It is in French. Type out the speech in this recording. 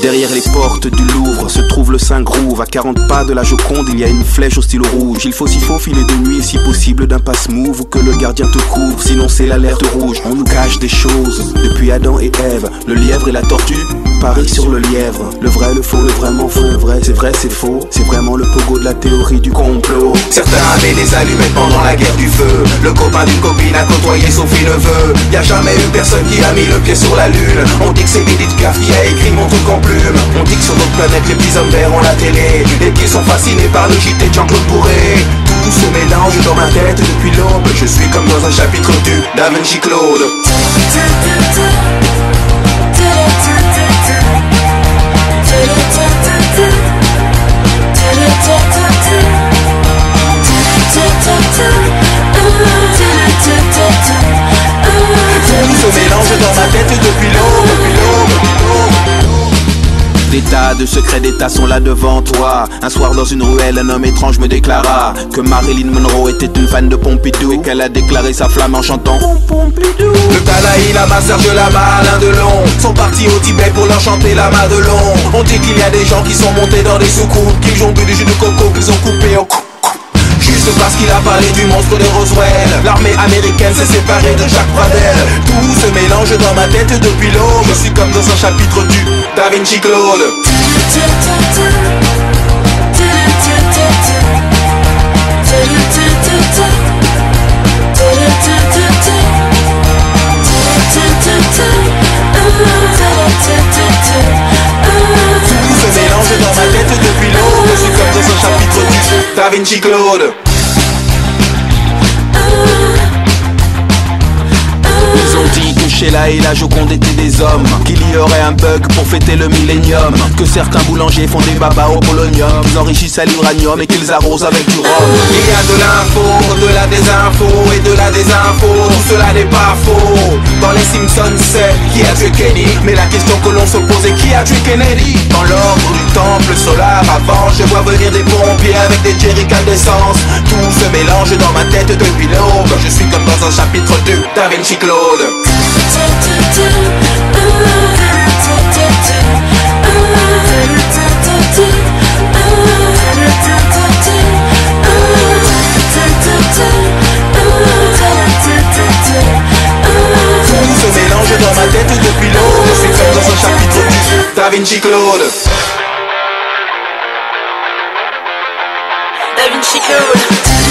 Derrière les portes du Louvre se trouve le Saint-Groove. À 40 pas de la Joconde, il y a une flèche au stylo rouge. Il faut s'y faufiler de nuit, si possible d'un passe-move, ou que le gardien te couvre, sinon c'est l'alerte rouge. On nous cache des choses, depuis Adam et Ève. Le lièvre et la tortue parient sur le lièvre. Le vrai, le faux, le vraiment faux. Le vrai, c'est faux. C'est vraiment le pogo de la théorie du complot. Certains avaient des allumettes pendant la guerre du feu. Le copain d'une copine a côtoyé Sophie Neveu. Y'a jamais eu personne qui a mis le pied sur la lune. On dit que c'est Edith Piaf qui a écrit mon truc en plume. On dit que sur notre planète les petits hommes verts ont la télé et qu'ils sont fascinés par le JT de Jean-Claude Bourré. Tout se mélange dans ma tête depuis l'aube. Je suis comme dans un chapitre du Da Vinci Claude. Tout se mélange dans ma tête depuis l'aube. Des tas de secrets d'État sont là devant toi. Un soir dans une ruelle, un homme étrange me déclara que Marilyn Monroe était une fan de Pompidou et qu'elle a déclaré sa flamme en chantant Pompidou. Le Dalai Lama, Serge Lama, Alain Delon sont partis au Tibet pour leur chanter la Madelon. On dit qu'il y a des gens qui sont montés dans des soucoupes, qu'ils ont bu du jus de coco, qu'ils ont coupé au cou. Juste parce qu'il a parlé du monstre de Roswell. L'armée américaine s'est séparée de Jacques Pradel. Tout se mélange dans ma tête depuis l'aube. Je suis comme dans un chapitre du Da Vinci Claude. Tout se mélange dans ma tête depuis l'aube. Je suis comme dans un chapitre du Da Vinci Claude. Ils ont dit que Sheila et la Joconde étaient des hommes, qu'il y aurait un bug pour fêter le millénium, que certains boulangers font des babas au polonium, qu'ils enrichissent à l'uranium et qu'ils arrosent avec du rhum. Il y a de l'info, de la désinfo et de la désinfo. Tout cela n'est pas faux. Dans les Simpsons c'est qui a tué Kenny, mais la question que l'on se pose est qui a tué Kennedy. Dans l'ordre du temple solaire avant, je vois venir des pompiers avec des jerrycans d'essence. Tout se mélange dans ma tête depuis l'aube. Je suis comme dans un chapitre du Da Vinci Claude. Tout se mélange dans ma tête depuis l'aube. Je suis comme dans un chapitre du Da Vinci Claude. Da Vinci Claude.